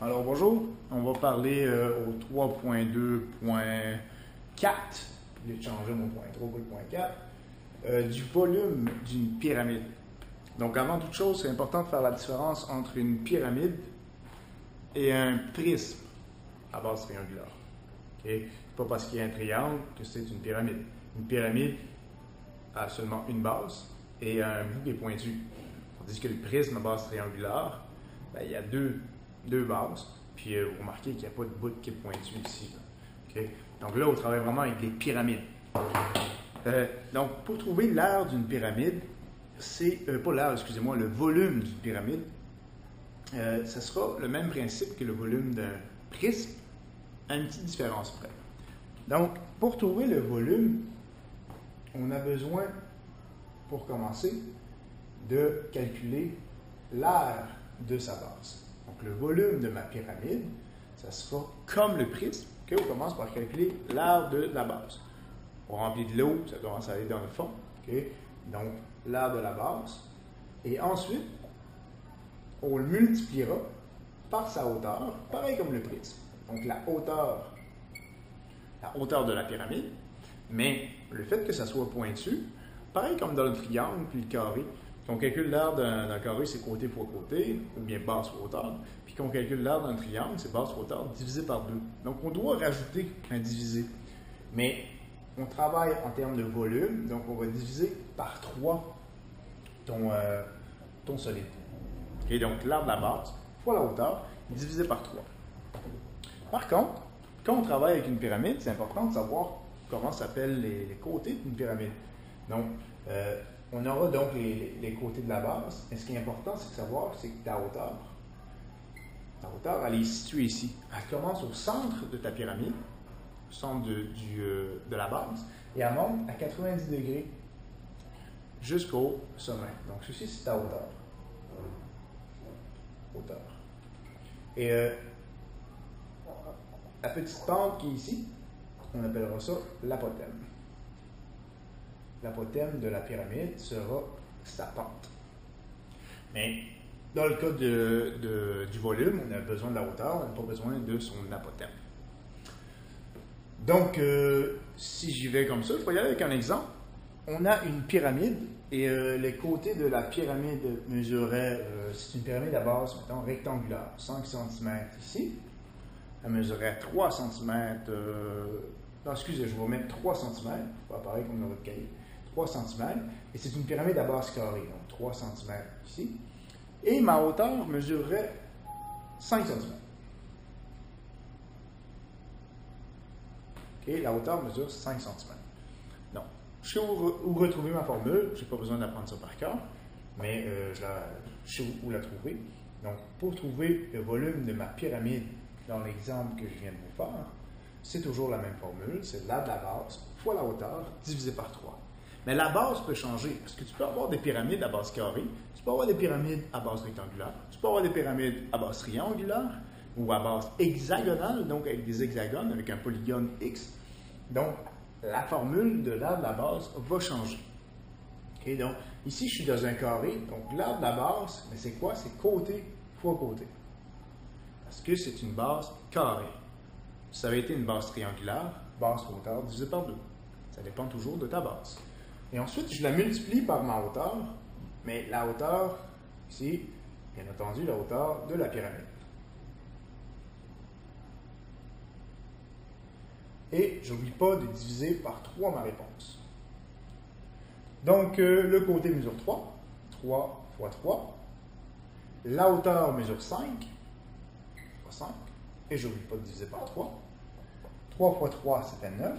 Alors bonjour, on va parler au 3.2.4, je vais changer mon point 3 pour le point 4, du volume d'une pyramide. Donc avant toute chose, c'est important de faire la différence entre une pyramide et un prisme à base triangulaire. Okay? Pas parce qu'il y a un triangle que c'est une pyramide. Une pyramide a seulement une base et un bout qui est pointu. Tandis que le prisme à base triangulaire, ben, il y a deux bases, puis vous remarquez qu'il n'y a pas de bout qui est pointu ici. Okay? Donc là, on travaille vraiment avec des pyramides. Donc, pour trouver l'aire d'une pyramide, c'est, pas l'aire, excusez-moi, le volume d'une pyramide, ce sera le même principe que le volume d'un prisme, à une petite différence près. Donc, pour trouver le volume, on a besoin, pour commencer, de calculer l'aire de sa base. Donc, le volume de ma pyramide, ça sera comme le prisme, okay? On commence par calculer l'aire de la base. On remplit de l'eau, ça commence à aller dans le fond. Okay? Donc, l'aire de la base. Et ensuite, on le multipliera par sa hauteur, pareil comme le prisme. Donc, la hauteur de la pyramide, mais le fait que ça soit pointu, pareil comme dans le triangle puis le carré. Quand on calcule l'aire d'un carré, c'est côté pour côté, ou bien base fois hauteur. Puis quand on calcule l'aire d'un triangle, c'est base fois hauteur divisé par 2. Donc, on doit rajouter un divisé. Mais on travaille en termes de volume, donc on va diviser par 3 ton solide. Okay, donc, l'aire de la base fois la hauteur divisé par 3. Par contre, quand on travaille avec une pyramide, c'est important de savoir comment s'appellent les côtés d'une pyramide. Donc, on aura donc les côtés de la base, mais ce qui est important, c'est de savoir, c'est que ta hauteur, elle est située ici. Elle commence au centre de ta pyramide, au centre de la base, et elle monte à 90 degrés jusqu'au sommet. Donc, ceci, c'est ta hauteur. Et la petite pente qui est ici, on appellera ça l'apothème. L'apothème de la pyramide sera sa pente. Mais dans le cas du volume, on a besoin de la hauteur, on n'a pas besoin de son apothème. Donc, si j'y vais comme ça, il faut y aller avec un exemple. On a une pyramide et les côtés de la pyramide mesuraient, c'est une pyramide à base, mettons, rectangulaire, 5 cm ici. Elle mesurait 3 cm, non, excusez, je vais vous mettre 3 cm, pas pareil comme dans votre cahier, 3 cm, et c'est une pyramide à base carrée, donc 3 cm ici. Et ma hauteur mesurerait 5 cm. OK, la hauteur mesure 5 cm. Donc, je sais où retrouver ma formule, je n'ai pas besoin d'apprendre ça par cœur, mais je sais où la trouver. Donc, pour trouver le volume de ma pyramide dans l'exemple que je viens de vous faire, c'est toujours la même formule, c'est l'aire de la base fois la hauteur divisé par 3. Mais la base peut changer, parce que tu peux avoir des pyramides à base carrée, tu peux avoir des pyramides à base rectangulaire, tu peux avoir des pyramides à base triangulaire ou à base hexagonale, donc avec des hexagones, avec un polygone X. Donc, la formule de l'aire de la base va changer. Okay, donc, ici, je suis dans un carré, donc l'aire de la base, mais c'est quoi? C'est côté fois côté. Parce que c'est une base carrée. Si ça avait été une base triangulaire, base fois hauteur divisé par 2. Ça dépend toujours de ta base. Et ensuite, je la multiplie par ma hauteur, mais la hauteur, ici, bien entendu, la hauteur de la pyramide. Et je n'oublie pas de diviser par 3 ma réponse. Donc, le côté mesure 3. 3 fois 3. La hauteur mesure 5. 5. Et je n'oublie pas de diviser par 3. 3 fois 3, c'était 9.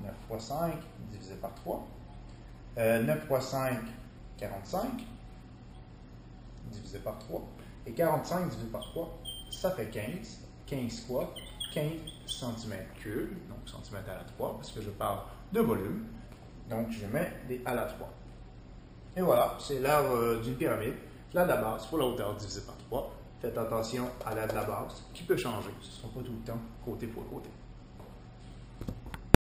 9 fois 5, divisé par 3. 9 fois 5, 45. Divisé par 3. Et 45 divisé par 3, ça fait 15. 15 quoi? 15 cm3. Donc, centimètres à la 3, parce que je parle de volume. Donc, je mets des à la 3. Et voilà, c'est l'aire d'une pyramide. L'aire de la base pour la hauteur divisé par 3. Faites attention à l'aire de la base qui peut changer. Ce ne sera pas tout le temps côté pour côté.